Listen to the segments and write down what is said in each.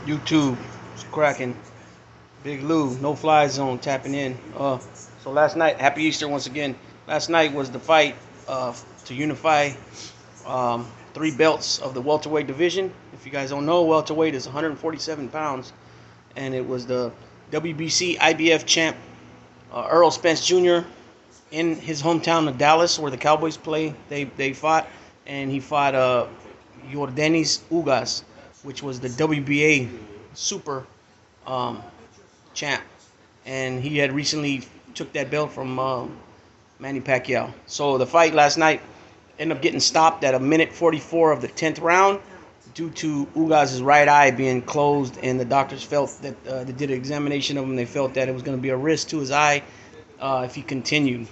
YouTube, it's cracking. Big Lou, no fly zone tapping in. So last night, happy Easter once again. Last night was the fight to unify three belts of the welterweight division. If you guys don't know, welterweight is 147 pounds, and it was the WBC IBF champ Earl Spence Jr. in his hometown of Dallas, where the Cowboys play. They fought, and he fought Yordenis Ugas, which was the WBA super um, champ, and he had recently took that belt from Manny Pacquiao. So the fight last night ended up getting stopped at a minute 44 of the 10th round due to Ugas' right eye being closed, and the doctors felt that they did an examination of him. They felt that it was going to be a risk to his eye if he continued.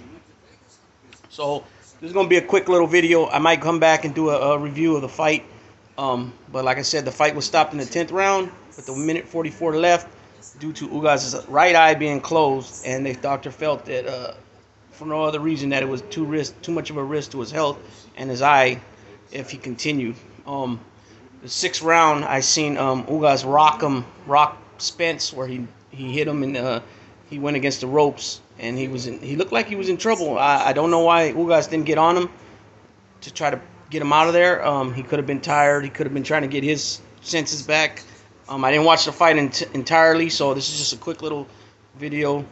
So this is going to be a quick little video. I might come back and do a review of the fight. But like I said, the fight was stopped in the 10th round with a minute 44 left due to Ugas' right eye being closed, and the doctor felt that for no other reason that it was too much of a risk to his health and his eye if he continued. The 6th round, I seen Ugas rock Spence, where he hit him and he went against the ropes, and he looked like he was in trouble. I don't know why Ugas didn't get on him to try to get him out of there. He could have been tired. He could have been trying to get his senses back. I didn't watch the fight entirely, so this is just a quick little video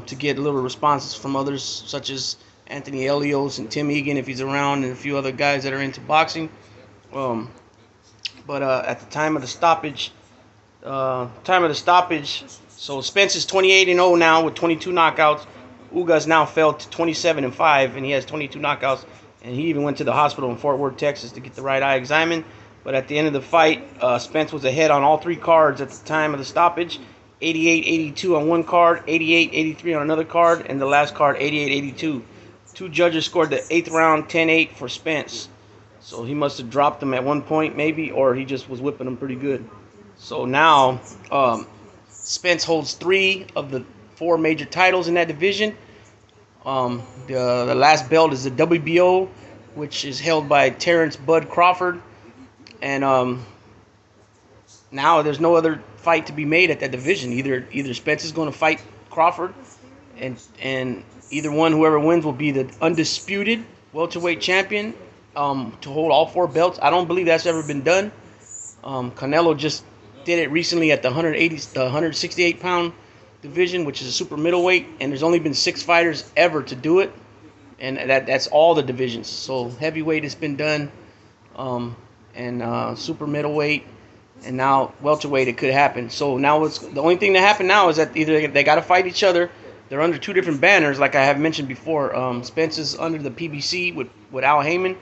to get a little responses from others, such as Anthony Elios and Tim Egan, if he's around, and a few other guys that are into boxing. But at the time of the stoppage, so Spence is 28-0 now with 22 knockouts. Ugas now fell to 27-5, and he has 22 knockouts. And he even went to the hospital in Fort Worth, Texas, to get the right eye examined. But at the end of the fight, Spence was ahead on all three cards at the time of the stoppage. 88-82 on one card, 88-83 on another card, and the last card, 88-82. Two judges scored the 8th round 10-8 for Spence. So he must have dropped them at one point, maybe, or he just was whipping them pretty good. So now Spence holds 3 of the 4 major titles in that division. The last belt is the WBO, which is held by Terrence Bud Crawford. And now there's no other fight to be made at that division. Either Spence is going to fight Crawford, and either one, whoever wins, will be the undisputed welterweight champion to hold all 4 belts. I don't believe that's ever been done. Canelo just did it recently at the 168 pound division, which is a super middleweight, and there's only been 6 fighters ever to do it, and that's all the divisions. So heavyweight has been done, and super middleweight, and now welterweight. It could happen. So now the only thing that happened now is that either they got to fight each other. They're under 2 different banners, like I have mentioned before. Spence is under the PBC with Al Heyman,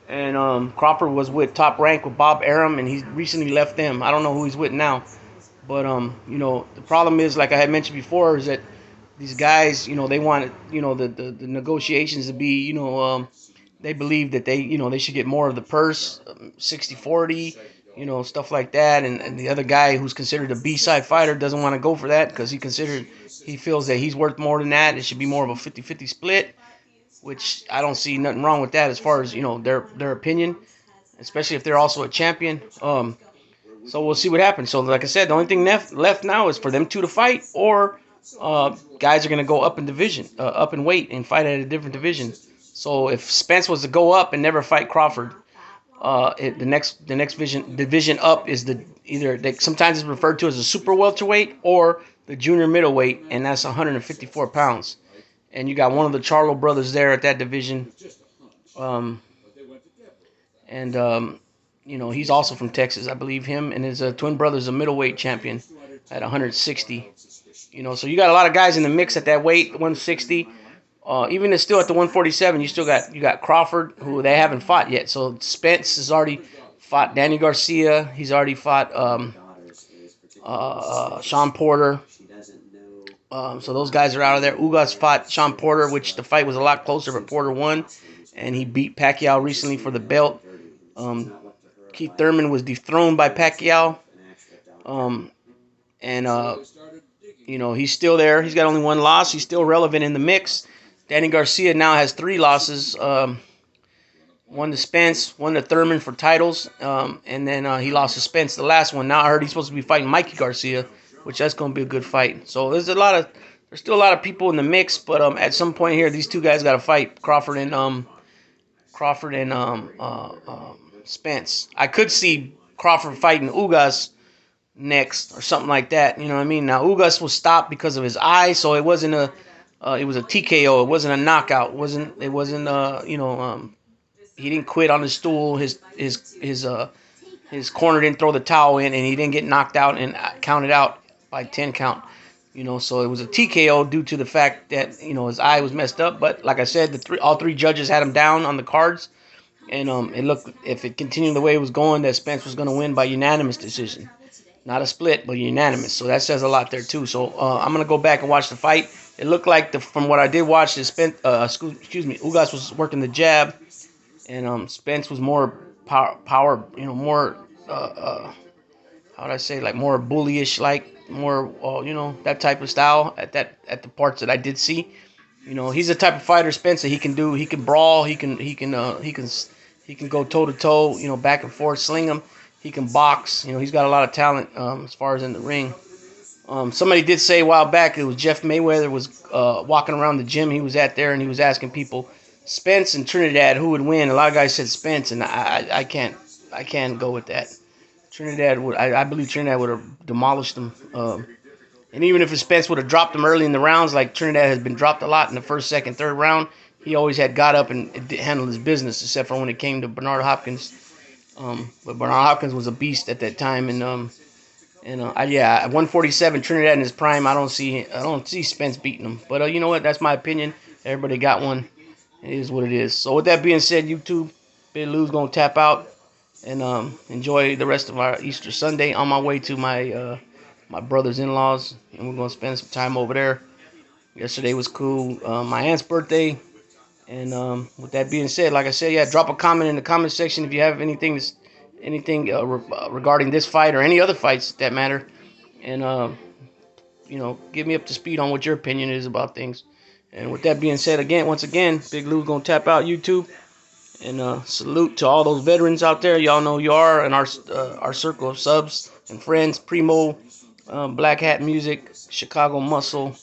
and Crawford was with Top Rank with Bob Arum, and he recently left them. I don't know who he's with now. But, the problem is, like I had mentioned before, is that these guys, they want, the negotiations to be, they believe that they should get more of the purse, 60-40, stuff like that. And the other guy who's considered a B-side fighter doesn't want to go for that because he feels that he's worth more than that. It should be more of a 50-50 split, which I don't see nothing wrong with that as far as, their opinion, especially if they're also a champion. So we'll see what happens. So like I said, the only thing left now is for them two to fight, or guys are going to go up in weight and fight at a different division. So if Spence was to go up and never fight Crawford, the next division up is sometimes it's referred to as a super welterweight or the junior middleweight, and that's 154 pounds. And you got one of the Charlo brothers there at that division. He's also from Texas. I believe him and his twin brother's a middleweight champion at 160. So you got a lot of guys in the mix at that weight, 160. Even still at the 147, you got Crawford, who they haven't fought yet. So Spence has already fought Danny Garcia. He's already fought Sean Porter. So those guys are out of there. Ugas fought Sean Porter, which the fight was a lot closer, but Porter won, and he beat Pacquiao recently for the belt. Keith Thurman was dethroned by Pacquiao, he's still there. He's got only 1 loss. He's still relevant in the mix. Danny Garcia now has 3 losses. won the Spence, won the Thurman for titles, and then he lost to Spence the last one. Now I heard he's supposed to be fighting Mikey Garcia, which that's going to be a good fight. So there's still a lot of people in the mix, but at some point here, these two guys got to fight Crawford and Spence. I could see Crawford fighting Ugas next or something like that. You know what I mean? Now Ugas was stopped because of his eye, so it wasn't it was a TKO. It wasn't a knockout. It wasn't he didn't quit on the stool. His corner didn't throw the towel in, and he didn't get knocked out and counted out by 10 count. So it was a TKO due to the fact that his eye was messed up. But like I said, all three judges had him down on the cards, and it looked, if it continued the way it was going, that Spence was going to win by unanimous decision, not a split, but unanimous. So that says a lot there too. So I'm gonna go back and watch the fight. It looked like from what I did watch, Ugas was working the jab, and Spence was more power, more how would I say, like more bullyish, like more that type of style at the parts that I did see. He's the type of fighter, Spence, that he can brawl, he can go toe to toe, back and forth, sling him. He can box. He's got a lot of talent as far as in the ring. Somebody did say a while back it was Jeff Mayweather was walking around the gym he was at there, and he was asking people, Spence and Trinidad, who would win? A lot of guys said Spence, and I can't go with that. I believe Trinidad would have demolished him. And even if Spence would have dropped him early in the rounds, like Trinidad has been dropped a lot in the first, second, third round, he always had got up and handled his business, except for when it came to Bernard Hopkins. But Bernard Hopkins was a beast at that time, and at 147, Trinidad in his prime, I don't see Spence beating him. But you know what? That's my opinion. Everybody got one. It is what it is. So with that being said, YouTube, Big Lou's gonna tap out and enjoy the rest of our Easter Sunday. On my way to my brother's in-laws, and we're gonna spend some time over there. Yesterday was cool. My aunt's birthday. And with that being said, like I said, yeah, drop a comment in the comment section if you have anything regarding this fight or any other fights that matter, and get me up to speed on what your opinion is about things. And with that being said, once again, Big Lou's gonna tap out YouTube, and salute to all those veterans out there. Y'all know who you are, and our circle of subs and friends: Primo, Black Hat Music, Chicago Muscle,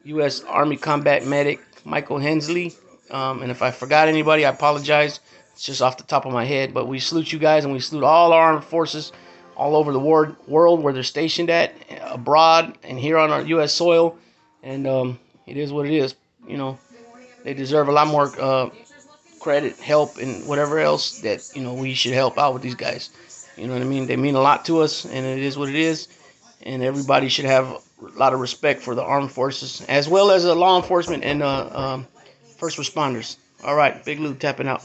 U.S. Army Combat Medic, Michael Hensley. And if I forgot anybody, I apologize. It's just off the top of my head. But we salute you guys, and we salute all our armed forces all over the world where they're stationed at, abroad, and here on our U.S. soil. And it is what it is. They deserve a lot more credit, help, and whatever else that, we should help out with these guys. You know what I mean? They mean a lot to us, and it is what it is. And everybody should have a lot of respect for the armed forces, as well as law enforcement and first responders. All right, Big Lou tapping out.